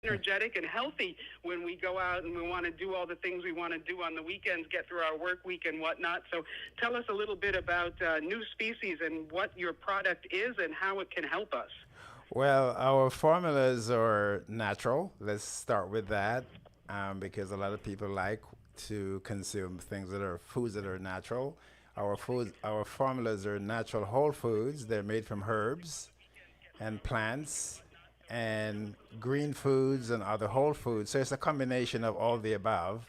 energetic and healthy when we go out and we want to do all the things we want to do on the weekends, get through our work week and whatnot. So tell us a little bit about new species and what your product is and how it can help us. Well, our formulas are natural. Let's start with that, because a lot of people like to consume things that are foods that are natural. Our formulas are natural whole foods. They're made from herbs and plants and green foods and other whole foods. So it's a combination of all the above.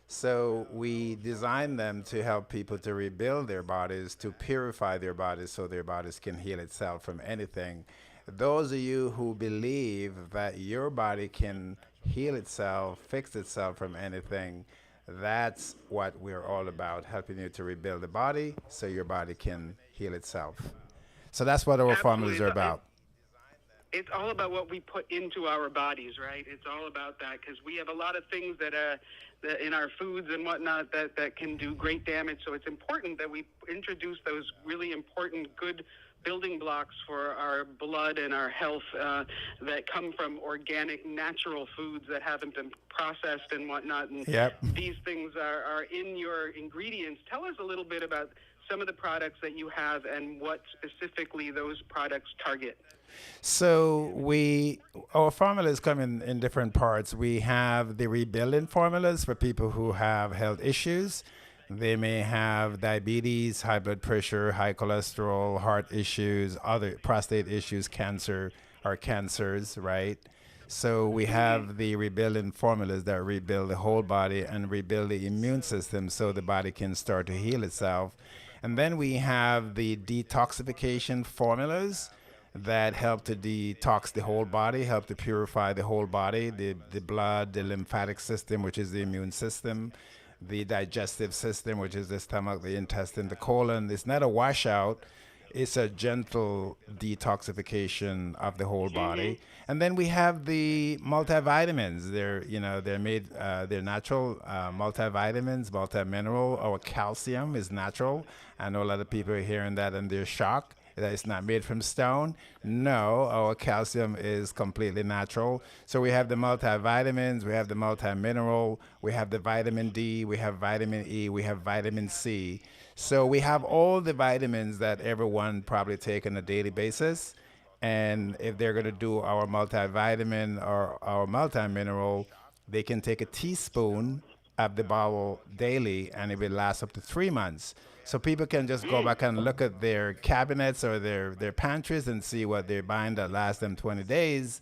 So we design them to help people to rebuild their bodies, to purify their bodies so their bodies can heal itself from anything. Those of you who believe that your body can heal itself, fix itself from anything, that's what we're all about, helping you to rebuild the body so your body can heal itself. So that's what our Absolutely. formulas are about. It's all about what we put into our bodies, right? It's all about that because we have a lot of things that in our foods and whatnot that can do great damage. So it's important that we introduce those really important, good building blocks for our blood and our health that come from organic, natural foods that haven't been processed and whatnot. And Yep. these things are in your ingredients. Tell us a little bit about some of the products that you have and what specifically those products target. So our formulas come in different parts. We have the rebuilding formulas for people who have health issues. They may have diabetes, high blood pressure, high cholesterol, heart issues, other prostate issues, cancer or cancers, right? So we have the rebuilding formulas that rebuild the whole body and rebuild the immune system so the body can start to heal itself. And then we have the detoxification formulas that help to detox the whole body, help to purify the whole body, the blood, the lymphatic system, which is the immune system, the digestive system, which is the stomach, the intestine, the colon. It's not a washout. It's a gentle detoxification of the whole body. And then we have the multivitamins. They're natural multivitamins, multimineral. Our calcium is natural. I know a lot of people are hearing that and they're shocked that it's not made from stone. No, our calcium is completely natural. So we have the multivitamins, we have the multimineral, we have the vitamin D, we have vitamin E, we have vitamin C. So we have all the vitamins that everyone probably take on a daily basis. And if they're going to do our multivitamin or our multimineral, they can take a teaspoon of the bottle daily and it will last up to 3 months. So people can just go back and look at their cabinets or their pantries and see what they're buying that lasts them 20 days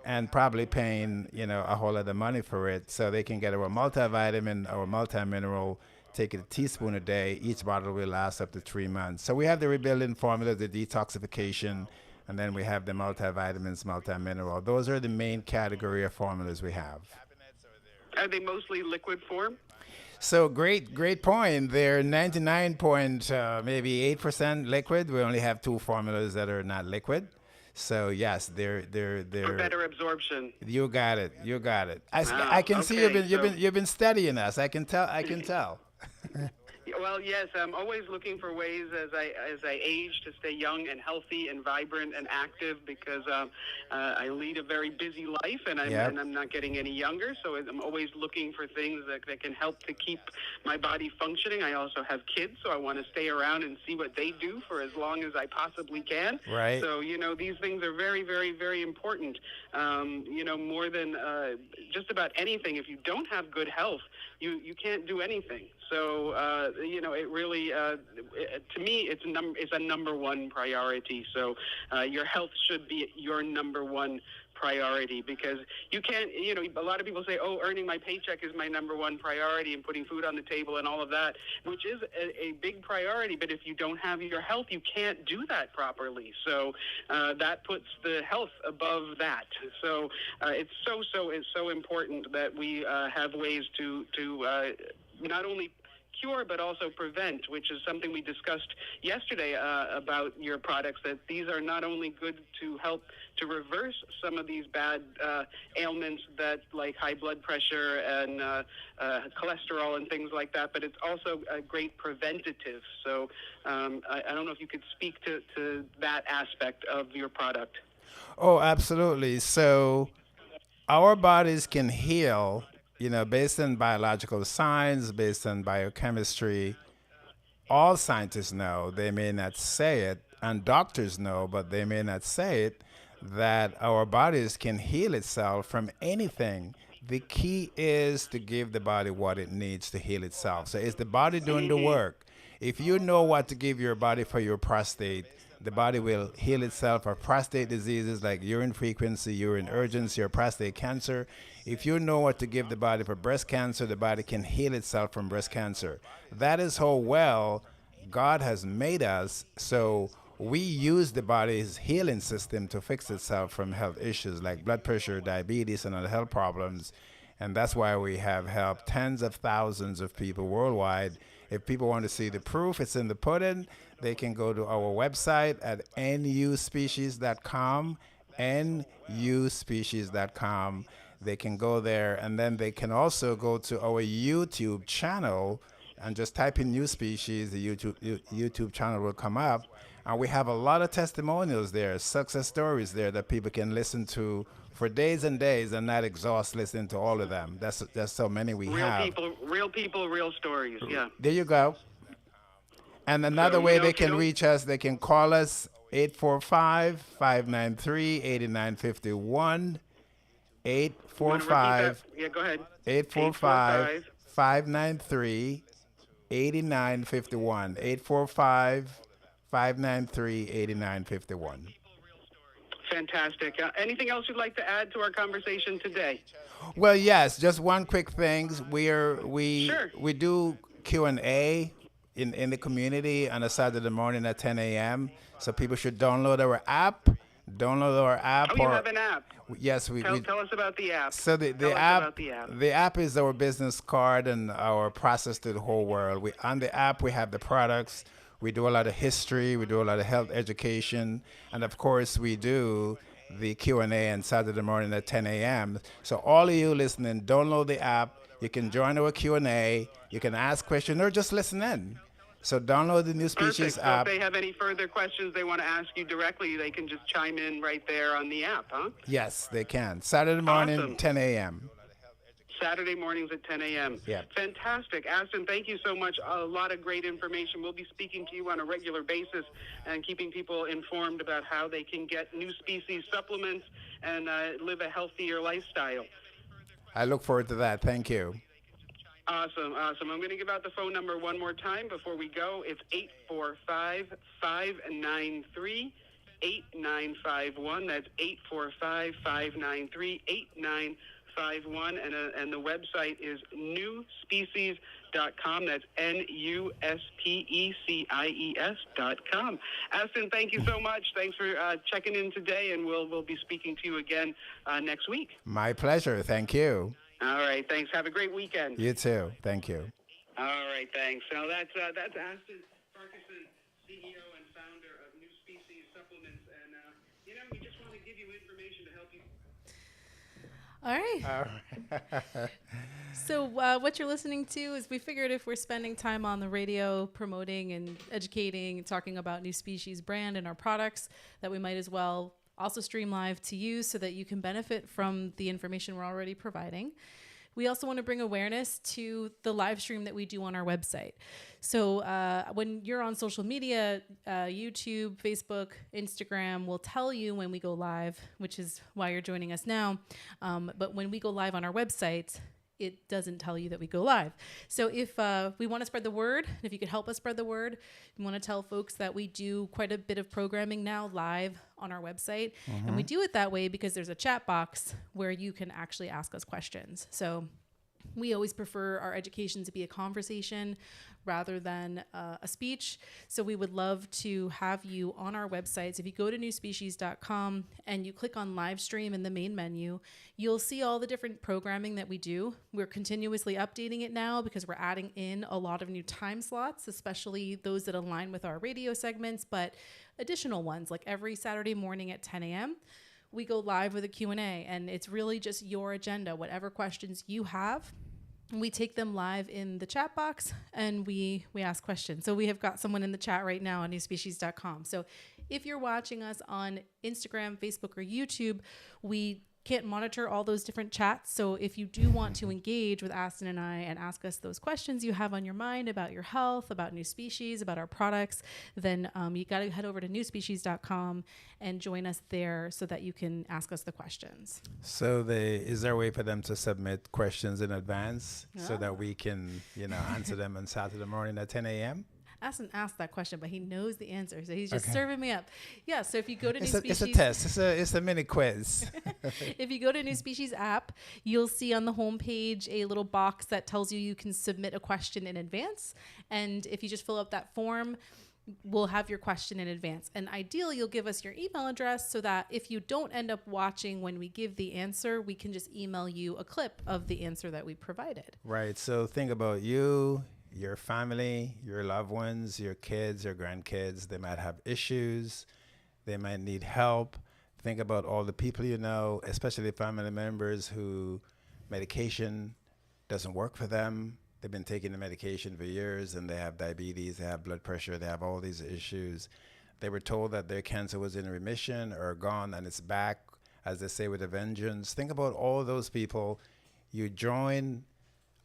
and probably paying, a whole lot of money for it. So they can get a multivitamin or multimineral, take it a teaspoon a day. Each bottle will last up to 3 months. So we have the rebuilding formula, the detoxification, and then we have the multivitamins, multimineral. Those are the main category of formulas we have. Are they mostly liquid form? So great point. They're 99 point maybe 8% liquid. We only have two formulas that are not liquid. So yes, For they're. better absorption. You got it. You got it. I Wow. can see Okay. you've been studying us. I can tell. I can tell. Well, yes, I'm always looking for ways as I age to stay young and healthy and vibrant and active because I lead a very busy life and Yep. I'm not getting any younger. So I'm always looking for things that can help to keep my body functioning. I also have kids, so I want to stay around and see what they do for as long as I possibly can. Right. So these things are very, very, very important. More than just about anything. If you don't have good health, you can't do anything. So it really to me it's a number one priority. So your health should be your number one priority because you can't. A lot of people say, "Oh, earning my paycheck is my number one priority and putting food on the table and all of that," which is a big priority. But if you don't have your health, you can't do that properly. So that puts the health above that. So it's so important that we have ways to not only cure but also prevent, which is something we discussed yesterday about your products, that these are not only good to help to reverse some of these bad ailments that like high blood pressure and cholesterol and things like that, but it's also a great preventative. So I don't know if you could speak to that aspect of your product. Oh, absolutely. So our bodies can heal, based on biological science, based on biochemistry. All scientists know, they may not say it, and doctors know, but they may not say it, that our bodies can heal itself from anything. The key is to give the body what it needs to heal itself. So it's the body doing the Hmm. work. If you know what to give your body for your prostate, the body will heal itself of prostate diseases like urine frequency, urine urgency, or prostate cancer. If you know what to give the body for breast cancer, the body can heal itself from breast cancer. That is how well God has made us. So we use the body's healing system to fix itself from health issues like blood pressure, diabetes, and other health problems. And that's why we have helped tens of thousands of people worldwide. If people want to see the proof, it's in the pudding. They can go to our website at nuspecies.com, nuspecies.com. They can go there, and then they can also go to our YouTube channel and just type in new species. The YouTube channel will come up. And we have a lot of testimonials there, success stories there that people can listen to for days and days and not exhaust listening to all of them. That's so many we have. Real people, real stories. Yeah. There you go. And So, another way they if you can don't, reach us, they can call us 845-593-8951. you want to repeat that? 845 Yeah, go ahead. 845 593 8951. 845 593 8951. Fantastic. Anything else you'd like to add to our conversation today? Well, yes, just one quick thing. Sure. We do Q&A in the community on a Saturday morning at 10 a.m. So people should download our app. Oh, you have an app. Yes, Tell us about the app. so Tell us about the app. the app is our business card and our process to the whole world. On the app we have the products. We do a lot of history. We do a lot of health education, and of course we do the Q&A on Saturday morning at 10 a.m. So all of you listening, download the app. You can join our Q&A. You can ask questions or just listen in. So download the New Species Perfect. So if app. they have any further questions they want to ask you directly, they can just chime in right there on the app, huh? Yes, they can. Saturday morning, Awesome. 10 a.m. Saturday mornings at 10 a.m. Yeah. Fantastic. Aston, thank you so much. A lot of great information. We'll be speaking to you on a regular basis and keeping people informed about how they can get new species supplements and live a healthier lifestyle. I look forward to that. Thank you. Awesome. I'm going to give out the phone number one more time before we go. It's 845-593-8951. That's 845-593-8951. And the website is newspecies.com. That's nuspecies.com. Aston, thank you so much. Thanks for checking in today, and we'll be speaking to you again next week. My pleasure. Thank you. All right. Thanks. Have a great weekend. You too. Thank you. All right, thanks. So that's Aston Farquharson, CEO and founder of New Species Supplements, and we just want to give you information to help you. All right. So what you're listening to is we figured if we're spending time on the radio promoting and educating and talking about New Species brand and our products, that we might as well also stream live to you so that you can benefit from the information we're already providing. We also want to bring awareness to the live stream that we do on our website. So when you're on social media, YouTube, Facebook, Instagram will tell you when we go live, which is why you're joining us now. But when we go live on our website, it doesn't tell you that we go live. So if we want to spread the word, if you could help us spread the word, we want to tell folks that we do quite a bit of programming now live on our website. Mm-hmm. And we do it that way because there's a chat box where you can actually ask us questions. So we always prefer our education to be a conversation rather than a speech. So we would love to have you on our websites. If you go to newspecies.com and you click on live stream in the main menu, you'll see all the different programming that we do. We're continuously updating it now because we're adding in a lot of new time slots, especially those that align with our radio segments, but additional ones like every Saturday morning at 10 a.m. we go live with a Q&A, and it's really just your agenda. Whatever questions you have, we take them live in the chat box and we ask questions. So we have got someone in the chat right now on newspecies.com. So if you're watching us on Instagram, Facebook, or YouTube, we can't monitor all those different chats. So if you do want to engage with Aston and I and ask us those questions you have on your mind about your health, about new species, about our products, then you got to head over to newspecies.com and join us there so that you can ask us the questions. So is there a way for them to submit questions in advance so that we can, answer them on Saturday morning at 10 a.m.? Aston asked that question, but he knows the answer, so he's just serving me up. Yeah, so if you go to It's New Species... It's a test. It's a mini quiz. If you go to New Species app, you'll see on the homepage a little box that tells you can submit a question in advance. And if you just fill out that form, we'll have your question in advance. And ideally, you'll give us your email address so that if you don't end up watching when we give the answer, we can just email you a clip of the answer that we provided. Right. So think about you, your family, your loved ones, your kids, your grandkids. They might have issues. They might need help. Think about all the people you know, especially family members who medication doesn't work for them. They've been taking the medication for years and they have diabetes, they have blood pressure, they have all these issues. They were told that their cancer was in remission or gone and it's back, as they say, with a vengeance. Think about all those people. You join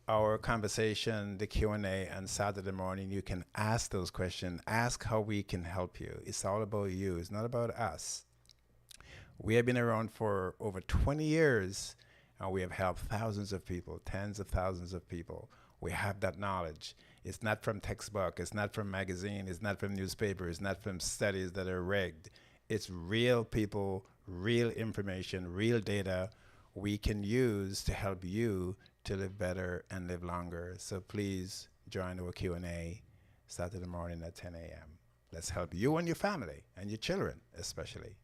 our conversation, the Q&A on Saturday morning. You can ask those questions. Ask how we can help you. It's all about you. It's not about us. We have been around for over 20 years, and we have helped thousands of people, tens of thousands of people. We have that knowledge. It's not from textbook. It's not from magazine. It's not from newspaper. It's not from studies that are rigged. It's real people, real information, real data we can use to help you to live better and live longer. So please join our Q&A Saturday morning at 10 a.m. Let's help you and your family and your children especially.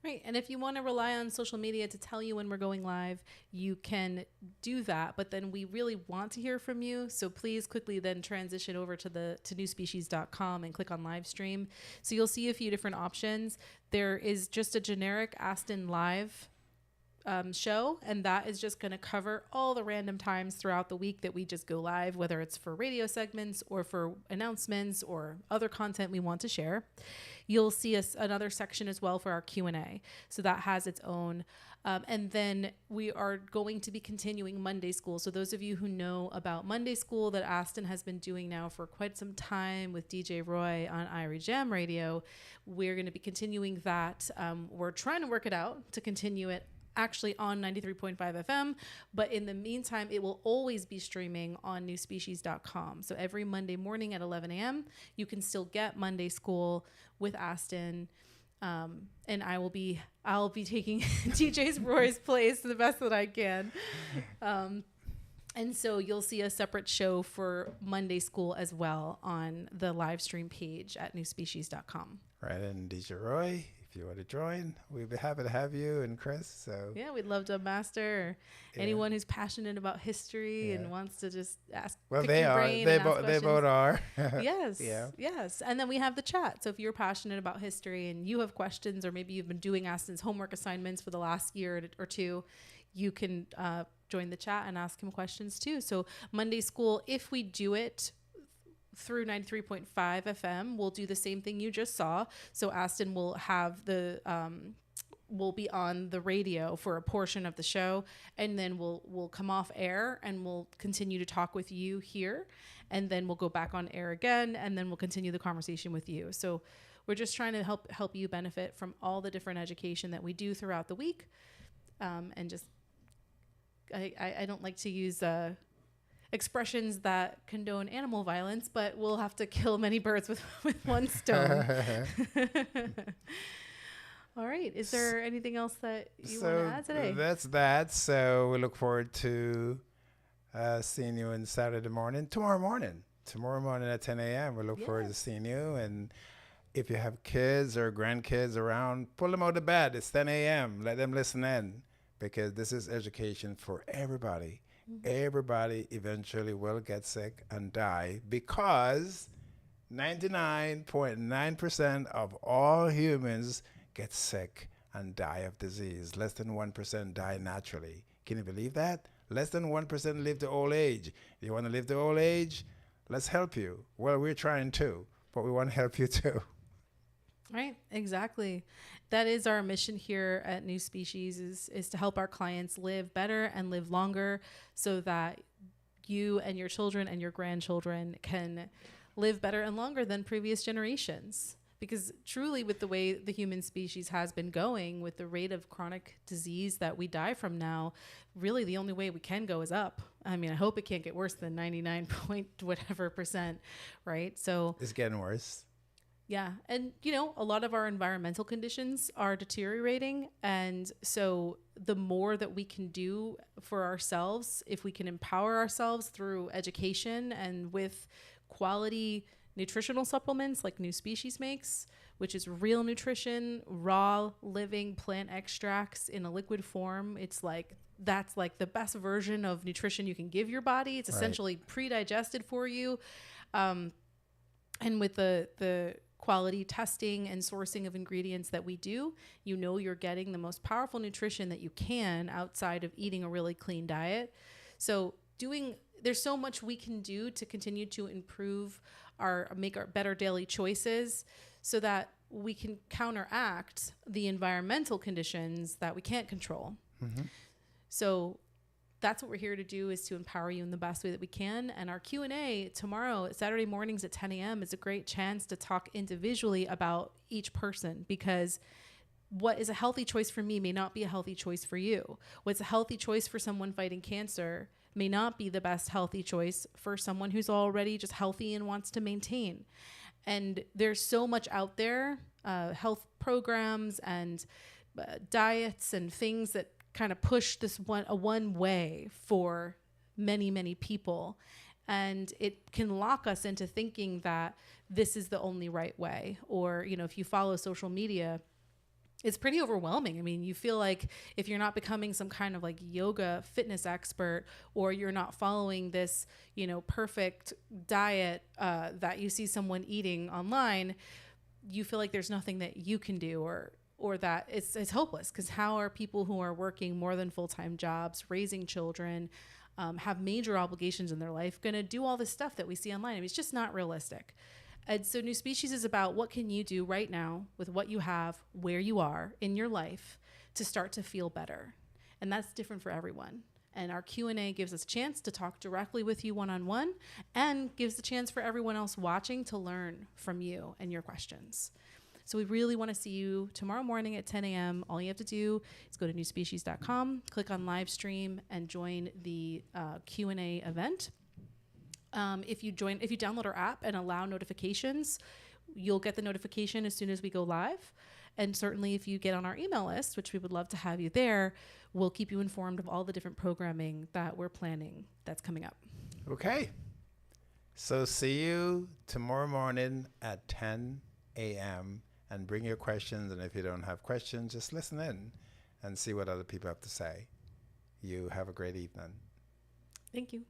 Right. And if you want to rely on social media to tell you when we're going live, you can do that. But then we really want to hear from you. So please quickly then transition over to newspecies.com and click on live stream. So you'll see a few different options. There is just a generic Aston Live show, and that is just going to cover all the random times throughout the week that we just go live, whether it's for radio segments or for announcements or other content we want to share. You'll see another section as well for our Q&A. So that has its own. And then we are going to be continuing Monday School. So those of you who know about Monday School that Aston has been doing now for quite some time with DJ Roy on Irie Jam Radio, we're going to be continuing that. We're trying to work it out to continue it actually on 93.5 FM, but in the meantime, it will always be streaming on newspecies.com. So every Monday morning at 11 a.m., you can still get Monday School with Aston, and I'll be taking DJ's Roy's place to the best that I can. And so you'll see a separate show for Monday School as well on the live stream page at newspecies.com. Right, and DJ Roy, if you want to join, we'd be happy to have you and Chris. So yeah, we'd love to master anyone who's passionate about history and wants to just ask. Well, they are. They both are. Yes. Yeah. Yes. And then we have the chat. So if you're passionate about history and you have questions, or maybe you've been doing Aston's homework assignments for the last year or two, you can join the chat and ask him questions too. So Monday School, if we do it through 93.5 FM, we'll do the same thing you just saw. So Aston will have will be on the radio for a portion of the show, and then we'll come off air and we'll continue to talk with you here, and then we'll go back on air again, and then we'll continue the conversation with you. So we're just trying to help you benefit from all the different education that we do throughout the week, and just I don't like to use expressions that condone animal violence, but we'll have to kill many birds with one stone. All right. Is there anything else that you want to add today? That's that. So we look forward to seeing you on Saturday morning, tomorrow morning at 10 a.m. We look forward to seeing you. And if you have kids or grandkids around, pull them out of bed. It's 10 a.m. Let them listen in, because this is education for everybody. Mm-hmm. Everybody eventually will get sick and die, because 99.9% of all humans get sick and die of disease. Less than 1% die naturally. Can you believe that? Less than 1% live to old age. You want to live to old age? Let's help you. Well, we're trying to, but we want to help you too. Right, exactly. That is our mission here at New Species is to help our clients live better and live longer so that you and your children and your grandchildren can live better and longer than previous generations. Because truly, with the way the human species has been going, with the rate of chronic disease that we die from now, really the only way we can go is up. I mean, I hope it can't get worse than 99 point whatever percent, right? So It's getting worse. yeah. And, you know, a lot of our environmental conditions are deteriorating. And so the more that we can do for ourselves, if we can empower ourselves through education and with quality nutritional supplements like New Species makes, which is real nutrition, raw, living plant extracts in a liquid form. It's like, that's like the best version of nutrition you can give your body. It's essentially pre-digested for you. And with the quality testing and sourcing of ingredients that we do, you know you're getting the most powerful nutrition that you can outside of eating a really clean diet. So there's so much we can do to continue to make our better daily choices so that we can counteract the environmental conditions that we can't control. Mm-hmm. So that's what we're here to do, is to empower you in the best way that we can. And our Q&A tomorrow, Saturday mornings at 10 a.m. is a great chance to talk individually about each person, because what is a healthy choice for me may not be a healthy choice for you. What's a healthy choice for someone fighting cancer may not be the best healthy choice for someone who's already just healthy and wants to maintain. And there's so much out there, health programs and diets and things that kind of push this one way for many, many people. And it can lock us into thinking that this is the only right way. Or, you know, if you follow social media, it's pretty overwhelming. I mean, you feel like if you're not becoming some kind of like yoga fitness expert, or you're not following this, you know, perfect diet that you see someone eating online, you feel like there's nothing that you can do, or that it's hopeless. Because how are people who are working more than full-time jobs, raising children, have major obligations in their life, going to do all this stuff that we see online? I mean, it's just not realistic. And so New Species is about what can you do right now with what you have, where you are in your life, to start to feel better. And that's different for everyone. And our Q&A gives us a chance to talk directly with you one-on-one, and gives the chance for everyone else watching to learn from you and your questions. So we really want to see you tomorrow morning at 10 a.m. All you have to do is go to newspecies.com, click on live stream, and join the Q&A event. If you download our app and allow notifications, you'll get the notification as soon as we go live. And certainly if you get on our email list, which we would love to have you there, we'll keep you informed of all the different programming that we're planning that's coming up. Okay. So see you tomorrow morning at 10 a.m. and bring your questions. And if you don't have questions, just listen in and see what other people have to say. You have a great evening. Thank you.